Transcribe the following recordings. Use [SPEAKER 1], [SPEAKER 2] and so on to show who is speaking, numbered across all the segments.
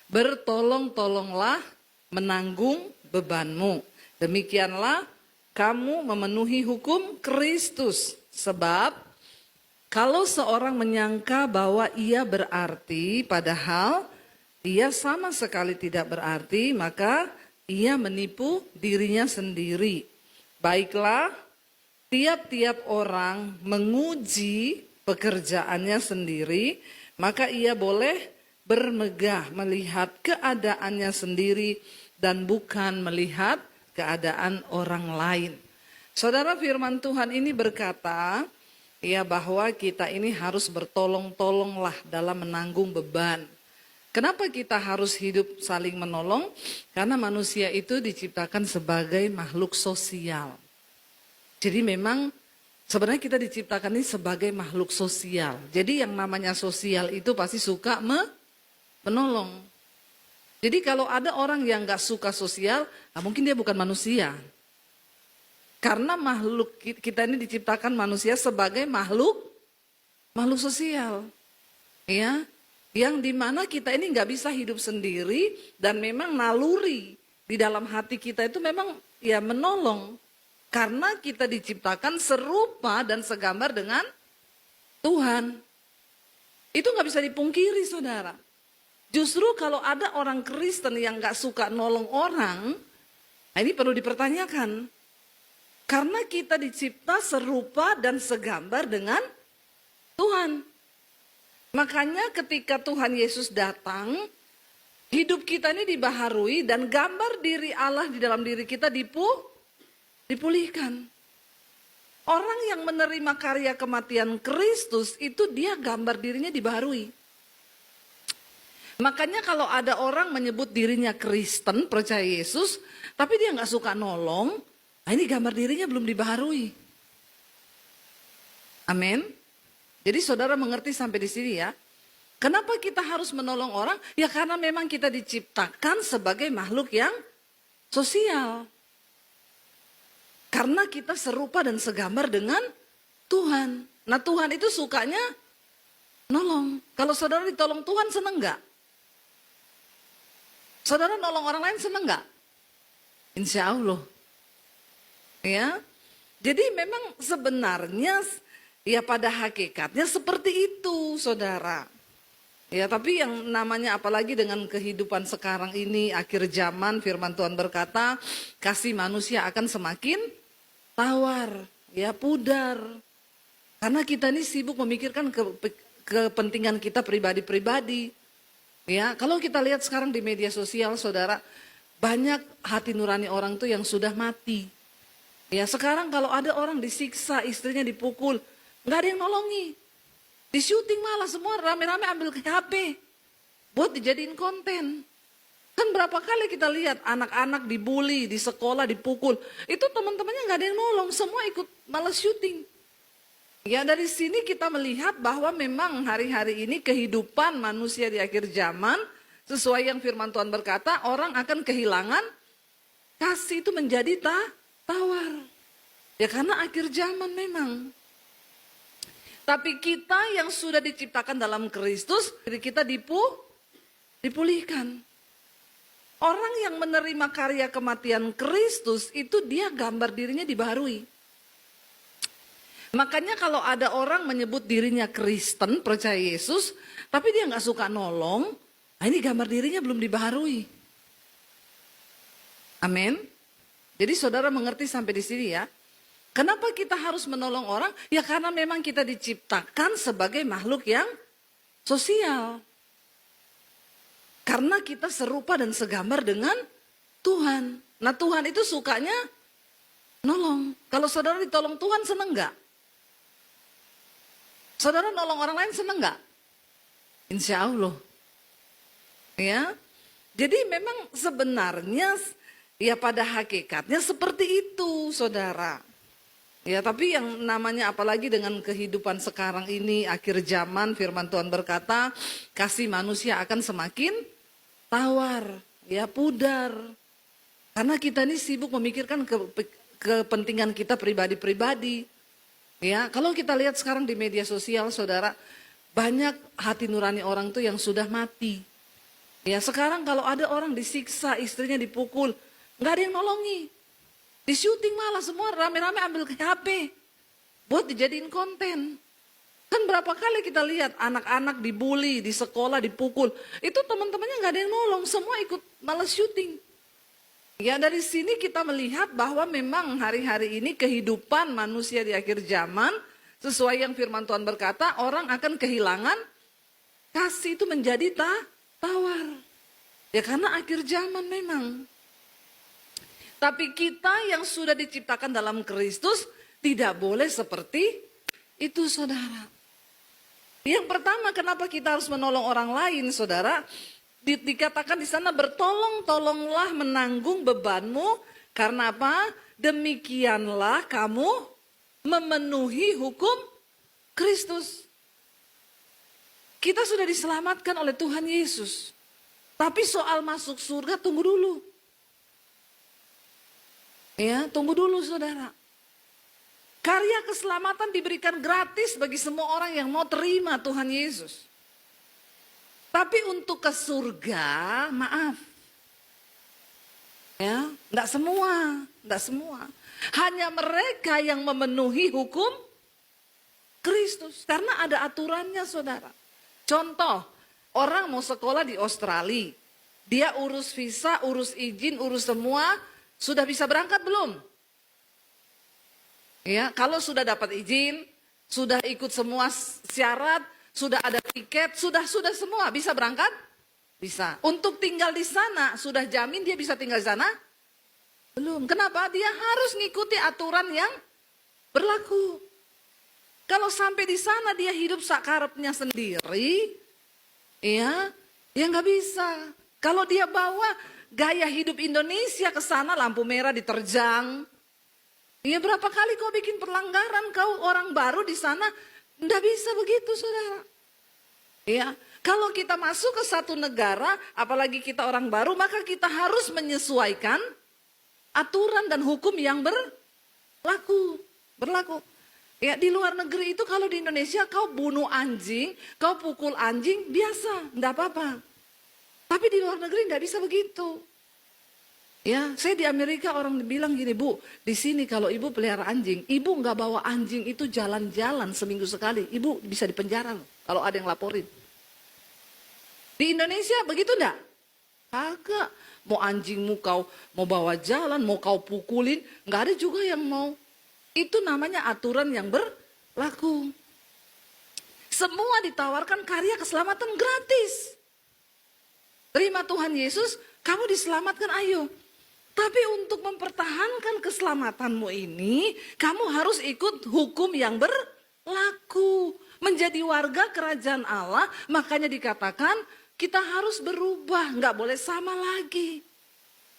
[SPEAKER 1] Bertolong-tolonglah menanggung bebanmu. Demikianlah kamu memenuhi hukum Kristus. Sebab kalau seorang menyangka bahwa ia berarti, padahal ia sama sekali tidak berarti, maka ia menipu dirinya sendiri. Baiklah, tiap-tiap orang menguji pekerjaannya sendiri, maka ia boleh bermegah melihat keadaannya sendiri dan bukan melihat keadaan orang lain. Saudara, firman Tuhan ini berkata, ya, bahwa kita ini harus bertolong-tolonglah dalam menanggung beban. Kenapa kita harus hidup saling menolong? Karena manusia itu diciptakan sebagai makhluk sosial. Jadi memang sebenarnya kita diciptakan ini sebagai makhluk sosial. Jadi yang namanya sosial itu pasti suka menolong. Jadi kalau ada orang yang gak suka sosial, nah mungkin dia bukan manusia. Karena makhluk kita ini diciptakan manusia sebagai makhluk sosial. Ya, yang dimana kita ini gak bisa hidup sendiri dan memang naluri di dalam hati kita itu memang ya menolong. Karena kita diciptakan serupa dan segambar dengan Tuhan. Itu gak bisa dipungkiri, saudara. Justru kalau ada orang Kristen yang gak suka nolong orang, nah ini perlu dipertanyakan. Karena kita dicipta serupa dan segambar dengan Tuhan. Makanya ketika Tuhan Yesus datang, hidup kita ini dibaharui dan gambar diri Allah di dalam diri kita dipulihkan. Orang yang menerima karya kematian Kristus itu dia gambar dirinya dibaharui. Makanya kalau ada orang menyebut dirinya Kristen, percaya Yesus, tapi dia gak suka nolong, nah ini gambar dirinya belum dibaharui. Amin. Jadi saudara mengerti sampai di sini ya. Kenapa kita harus menolong orang? Ya karena memang kita diciptakan sebagai makhluk yang sosial. Karena kita serupa dan segambar dengan Tuhan. Nah Tuhan itu sukanya nolong. Kalau saudara ditolong Tuhan seneng gak? Saudara nolong orang lain seneng gak? Insya Allah. Ya, jadi memang sebenarnya ya pada hakikatnya seperti itu, saudara. Ya, tapi yang namanya apalagi dengan kehidupan sekarang ini, akhir zaman, firman Tuhan berkata, kasih manusia akan semakin tawar, ya pudar. Karena kita ini sibuk memikirkan kepentingan kita pribadi-pribadi. Ya, kalau kita lihat sekarang di media sosial, saudara, banyak hati nurani orang tuh yang sudah mati. Ya, sekarang kalau ada orang disiksa, istrinya dipukul, nggak ada yang nolongi. Di syuting malah semua rame-rame ambil ke HP buat dijadiin konten. Kan berapa kali kita lihat anak-anak dibully, di sekolah dipukul. Itu teman-temannya nggak ada yang nolong, semua ikut malah syuting. Ya, dari sini kita melihat bahwa memang hari-hari ini kehidupan manusia di akhir zaman, sesuai yang firman Tuhan berkata, orang akan kehilangan kasih, itu menjadi tawar. Ya karena akhir zaman memang. Tapi kita yang sudah diciptakan dalam Kristus, diri kita dipulihkan. Orang yang menerima karya kematian Kristus itu dia gambar dirinya dibaharui. Makanya kalau ada orang menyebut dirinya Kristen, percaya Yesus, tapi dia gak suka nolong, nah ini gambar dirinya belum dibaharui. Amin. Jadi saudara mengerti sampai di sini ya. Kenapa kita harus menolong orang? Ya karena memang kita diciptakan sebagai makhluk yang sosial. Karena kita serupa dan segambar dengan Tuhan. Nah Tuhan itu sukanya nolong. Kalau saudara ditolong Tuhan seneng gak? Saudara nolong orang lain seneng gak? Insya Allah. Ya, jadi memang sebenarnya ya pada hakikatnya seperti itu, saudara. Ya, tapi yang namanya apalagi dengan kehidupan sekarang ini, akhir zaman, firman Tuhan berkata, kasih manusia akan semakin tawar, ya pudar. Karena kita ini sibuk memikirkan kepentingan kita pribadi-pribadi. Ya, kalau kita lihat sekarang di media sosial, saudara, banyak hati nurani orang tuh yang sudah mati. Ya sekarang kalau ada orang disiksa, istrinya dipukul, nggak ada yang nolongi. Di syuting malah semua rame-rame ambil HP buat dijadiin konten. Kan berapa kali kita lihat anak-anak dibully, di sekolah dipukul. Itu teman-temannya nggak ada yang nolong, semua ikut malah syuting. Ya dari sini kita melihat bahwa memang hari-hari ini kehidupan manusia di akhir zaman, sesuai yang firman Tuhan berkata, orang akan kehilangan kasih, itu menjadi tawar. Ya karena akhir zaman memang. Tapi kita yang sudah diciptakan dalam Kristus tidak boleh seperti itu, saudara. Yang pertama, kenapa kita harus menolong orang lain, saudara? Dikatakan di sana, bertolong-tolonglah menanggung bebanmu. Karena apa? Demikianlah kamu memenuhi hukum Kristus. Kita sudah diselamatkan oleh Tuhan Yesus. Tapi soal masuk surga tunggu dulu. Ya, tunggu dulu saudara. Karya keselamatan diberikan gratis bagi semua orang yang mau terima Tuhan Yesus. Tapi untuk ke surga, maaf. Ya, enggak semua. Hanya mereka yang memenuhi hukum Kristus. Karena ada aturannya saudara. Contoh, orang mau sekolah di Australia. Dia urus visa, urus izin, urus semua. Sudah bisa berangkat belum? Ya, kalau sudah dapat izin, sudah ikut semua syarat, sudah ada tiket, sudah semua bisa berangkat? Bisa. Untuk tinggal di sana, sudah jamin dia bisa tinggal di sana? Belum. Kenapa? Dia harus ngikuti aturan yang berlaku. Kalau sampai di sana dia hidup sakarepnya sendiri, ya nggak bisa. Kalau dia bawa gaya hidup Indonesia ke sana, lampu merah diterjang. Ya berapa kali kau bikin pelanggaran, kau orang baru di sana, nggak bisa begitu saudara. Ya, kalau kita masuk ke satu negara, apalagi kita orang baru, maka kita harus menyesuaikan aturan dan hukum yang berlaku. Ya di luar negeri itu, kalau di Indonesia kau bunuh anjing, kau pukul anjing, biasa, nggak apa-apa. Tapi di luar negeri nggak bisa begitu. Ya, saya di Amerika orang bilang gini, Bu, di sini kalau ibu pelihara anjing, ibu nggak bawa anjing itu jalan-jalan seminggu sekali, ibu bisa dipenjara loh, kalau ada yang laporin. Di Indonesia begitu enggak? Kagak. Mau anjingmu kau mau bawa jalan, mau kau pukulin, nggak ada juga yang mau. Itu namanya aturan yang berlaku. Semua ditawarkan karya keselamatan gratis. Terima Tuhan Yesus, kamu diselamatkan, ayo. Tapi untuk mempertahankan keselamatanmu ini, kamu harus ikut hukum yang berlaku. Menjadi warga kerajaan Allah, makanya dikatakan kita harus berubah, nggak boleh sama lagi.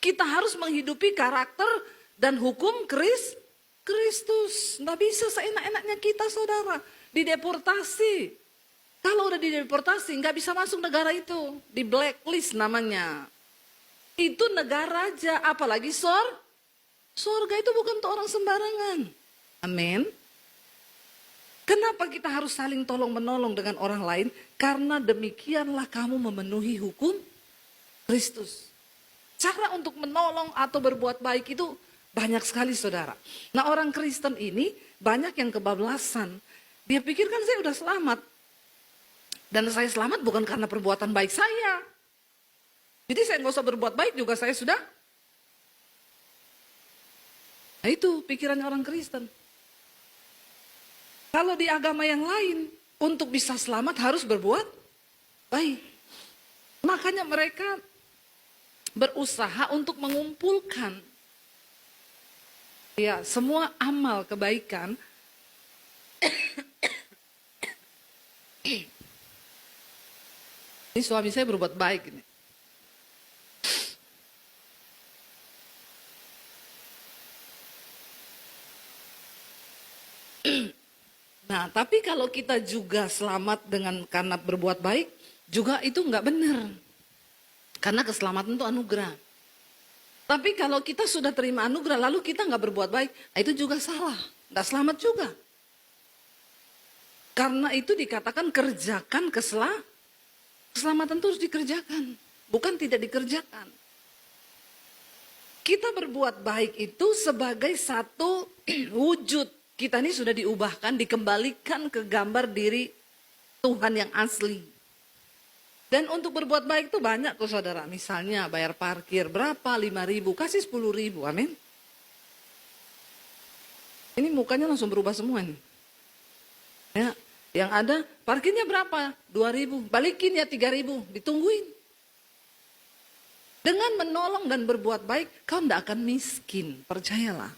[SPEAKER 1] Kita harus menghidupi karakter dan hukum Kristus. Nggak bisa seenak-enaknya kita saudara, dideportasi. Kalau udah dideportasi nggak bisa masuk negara itu, di blacklist namanya. Itu negara aja, apalagi surga itu bukan untuk orang sembarangan. Amin. Kenapa kita harus saling tolong menolong dengan orang lain? Karena demikianlah kamu memenuhi hukum Kristus. Cara untuk menolong atau berbuat baik itu banyak sekali saudara. Nah orang Kristen ini banyak yang kebablasan. Dia pikir kan saya udah selamat. Dan saya selamat bukan karena perbuatan baik saya. Jadi saya nggak usah berbuat baik juga saya sudah. Nah itu pikirannya orang Kristen. Kalau di agama yang lain, untuk bisa selamat harus berbuat baik. Makanya mereka berusaha untuk mengumpulkan ya semua amal kebaikan. Ini suami saya berbuat baik ini. Nah, tapi kalau kita juga selamat karena berbuat baik, juga itu nggak benar. Karena keselamatan itu anugerah. Tapi kalau kita sudah terima anugerah, lalu kita nggak berbuat baik, itu juga salah. Nggak selamat juga. Karena itu dikatakan kerjakan keselamatan itu harus dikerjakan. bukan tidak dikerjakan. Kita berbuat baik itu sebagai satu wujud. Kita ini sudah diubahkan, dikembalikan ke gambar diri Tuhan yang asli. Dan untuk berbuat baik itu banyak kok saudara. Misalnya bayar parkir berapa? 5.000, kasih 10.000, amin. Ini mukanya langsung berubah semua nih. Ya, yang ada parkirnya berapa? 2.000, balikin ya 3.000, ditungguin. Dengan menolong dan berbuat baik, kau tidak akan miskin, percayalah.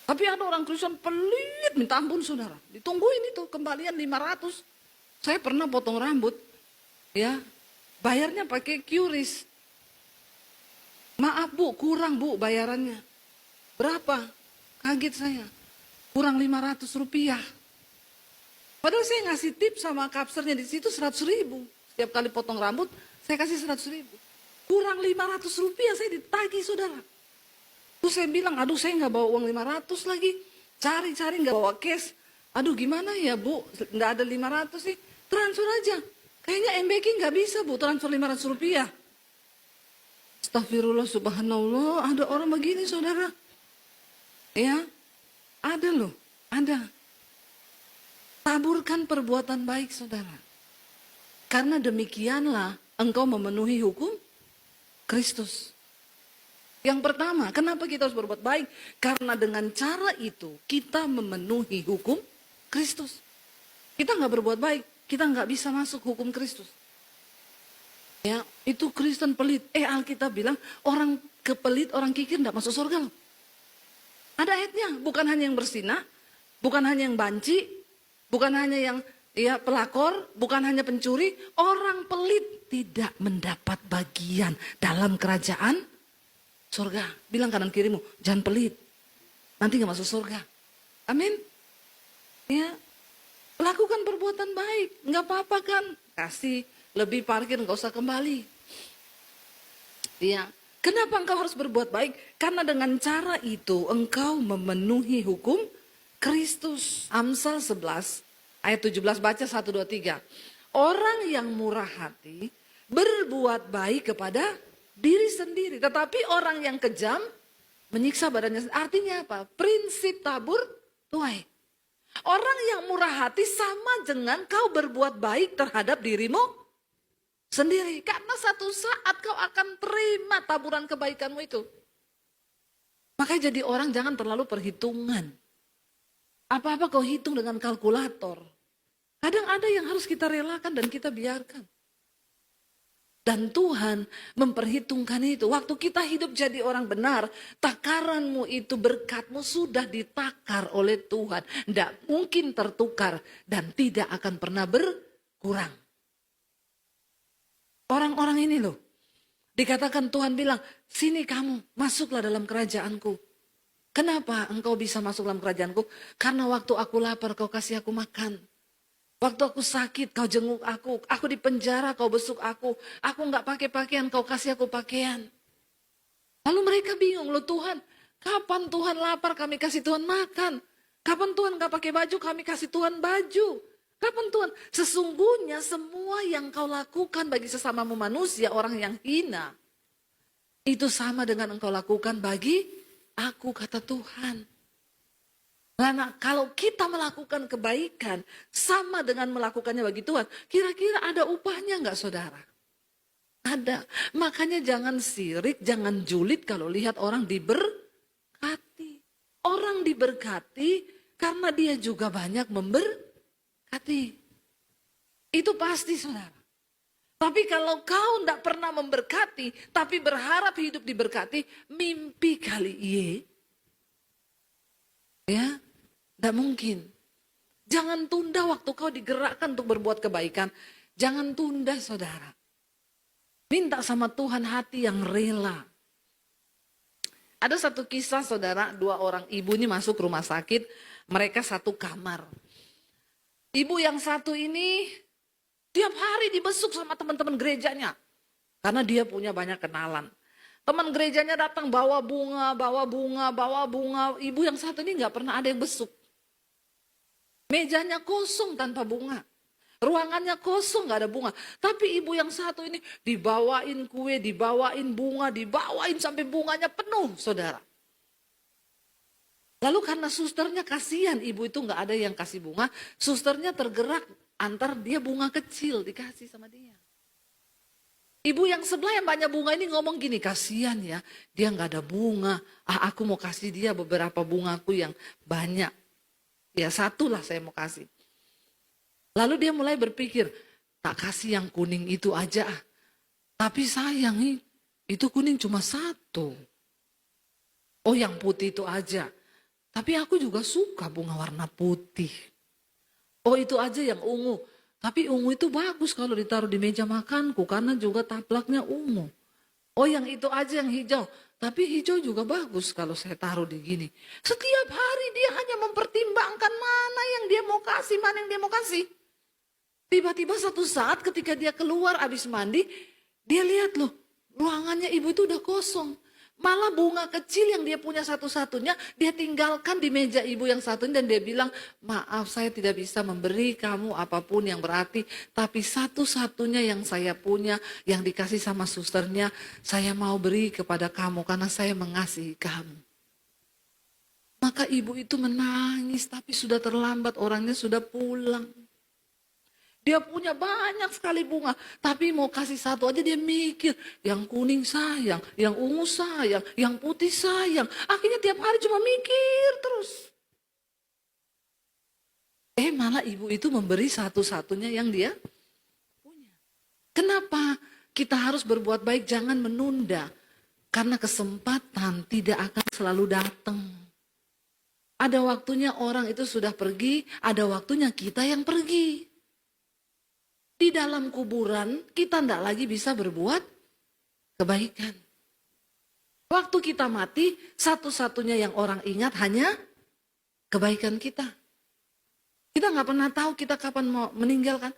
[SPEAKER 1] Tapi ada orang Kristen pelit, minta ampun saudara. Ditungguin itu, kembalian 500. Saya pernah potong rambut, ya, bayarnya pakai QRIS. Maaf bu, kurang bu bayarannya. Berapa? Kaget saya, kurang 500 rupiah. Padahal saya ngasih tip sama kapsernya di situ 100.000. Setiap kali potong rambut, saya kasih 100.000. Kurang 500 rupiah saya ditagih saudara. Terus saya bilang, aduh saya nggak bawa uang 500 lagi. Cari-cari nggak bawa cash. Aduh gimana ya bu, nggak ada 500 sih. Transfer aja. Kayaknya MBK nggak bisa bu, transfer 500 rupiah. Astagfirullah subhanallah, ada orang begini saudara. Ya, ada loh, ada. Taburkan perbuatan baik saudara. Karena demikianlah engkau memenuhi hukum Kristus. Yang pertama, kenapa kita harus berbuat baik? Karena dengan cara itu kita memenuhi hukum Kristus. Kita nggak berbuat baik, kita nggak bisa masuk hukum Kristus. Ya, itu Kristen pelit. Alkitab bilang orang kepelit, orang kikir nggak masuk surga loh. Ada ayatnya, bukan hanya yang bersinah, bukan hanya yang banci, bukan hanya yang pelakor, bukan hanya pencuri, orang pelit tidak mendapat bagian dalam kerajaan surga. Bilang kanan kirimu, jangan pelit, nanti gak masuk surga. Amin. Ya, lakukan perbuatan baik, gak apa-apa kan, kasih lebih parkir, gak usah kembali. Ya. Kenapa engkau harus berbuat baik? Karena dengan cara itu engkau memenuhi hukum Kristus. Amsal 11 ayat 17, baca 1, 2, 3. Orang yang murah hati berbuat baik kepada diri sendiri. Tetapi orang yang kejam menyiksa badannya sendiri. Artinya apa? Prinsip tabur tuai. Orang yang murah hati sama dengan kau berbuat baik terhadap dirimu sendiri. Karena satu saat kau akan terima taburan kebaikanmu itu. Makanya jadi orang jangan terlalu perhitungan. Apa-apa kau hitung dengan kalkulator. Kadang ada yang harus kita relakan dan kita biarkan. Dan Tuhan memperhitungkan itu. Waktu kita hidup jadi orang benar, takaranmu itu, berkatmu sudah ditakar oleh Tuhan. Tidak mungkin tertukar dan tidak akan pernah berkurang. Orang-orang ini loh, dikatakan Tuhan bilang, sini kamu, masuklah dalam kerajaanku. Kenapa engkau bisa masuk dalam kerajaanku? Karena waktu aku lapar, kau kasih aku makan. Waktu aku sakit, kau jenguk aku di penjara, kau besuk aku nggak pakai pakaian, kau kasih aku pakaian. Lalu mereka bingung, loh Tuhan, kapan Tuhan lapar, kami kasih Tuhan makan. Kapan Tuhan nggak pakai baju, kami kasih Tuhan baju. Kapan Tuhan? Sesungguhnya semua yang kau lakukan bagi sesamamu manusia, orang yang hina, itu sama dengan engkau lakukan bagi aku, kata Tuhan. Karena kalau kita melakukan kebaikan, sama dengan melakukannya bagi Tuhan, kira-kira ada upahnya enggak saudara? Ada. Makanya jangan sirik, jangan julid kalau lihat orang diberkati. Orang diberkati karena dia juga banyak memberkati. Itu pasti saudara. Tapi kalau kau tidak pernah memberkati, tapi berharap hidup diberkati, mimpi kali ya, tidak mungkin. Jangan tunda waktu kau digerakkan untuk berbuat kebaikan. Jangan tunda saudara. Minta sama Tuhan hati yang rela. Ada satu kisah saudara, 2 orang ibu ini masuk rumah sakit, mereka satu kamar. Ibu yang satu ini tiap hari dibesuk sama teman-teman gerejanya. Karena dia punya banyak kenalan. Teman gerejanya datang bawa bunga. Ibu yang satu ini gak pernah ada yang besuk. Mejanya kosong tanpa bunga. Ruangannya kosong, gak ada bunga. Tapi ibu yang satu ini dibawain kue, dibawain bunga, dibawain sampai bunganya penuh, saudara. Lalu karena susternya kasihan, ibu itu gak ada yang kasih bunga, susternya tergerak antar dia bunga kecil dikasih sama dia. Ibu yang sebelah yang banyak bunga ini ngomong gini, kasihan ya, dia gak ada bunga. Aku mau kasih dia beberapa bungaku yang banyak. Ya satulah saya mau kasih. Lalu dia mulai berpikir, tak kasih yang kuning itu aja. Tapi sayang, itu kuning cuma satu. Oh yang putih itu aja. Tapi aku juga suka bunga warna putih. Oh itu aja yang ungu. Tapi ungu itu bagus kalau ditaruh di meja makanku karena juga taplaknya ungu. Oh yang itu aja yang hijau. Tapi hijau juga bagus kalau saya taruh di gini. Setiap hari dia hanya mempertimbangkan mana yang dia mau kasih, mana yang dia mau kasih. Tiba-tiba satu saat ketika dia keluar habis mandi, dia lihat loh, ruangannya ibu itu udah kosong. Malah bunga kecil yang dia punya satu-satunya, dia tinggalkan di meja ibu yang satu dan dia bilang, maaf saya tidak bisa memberi kamu apapun yang berarti, tapi satu-satunya yang saya punya, yang dikasih sama susternya, saya mau beri kepada kamu karena saya mengasihi kamu. Maka ibu itu menangis, tapi sudah terlambat, orangnya sudah pulang. Dia punya banyak sekali bunga, tapi mau kasih satu aja dia mikir, yang kuning sayang, yang ungu sayang, yang putih sayang. Akhirnya tiap hari cuma mikir terus. Malah ibu itu memberi satu-satunya yang dia punya. Kenapa kita harus berbuat baik? Jangan menunda, karena kesempatan tidak akan selalu datang. Ada waktunya orang itu sudah pergi, ada waktunya kita yang pergi. Di dalam kuburan kita tidak lagi bisa berbuat kebaikan. Waktu kita mati, satu-satunya yang orang ingat hanya kebaikan kita. Kita nggak pernah tahu kita kapan mau meninggal kan.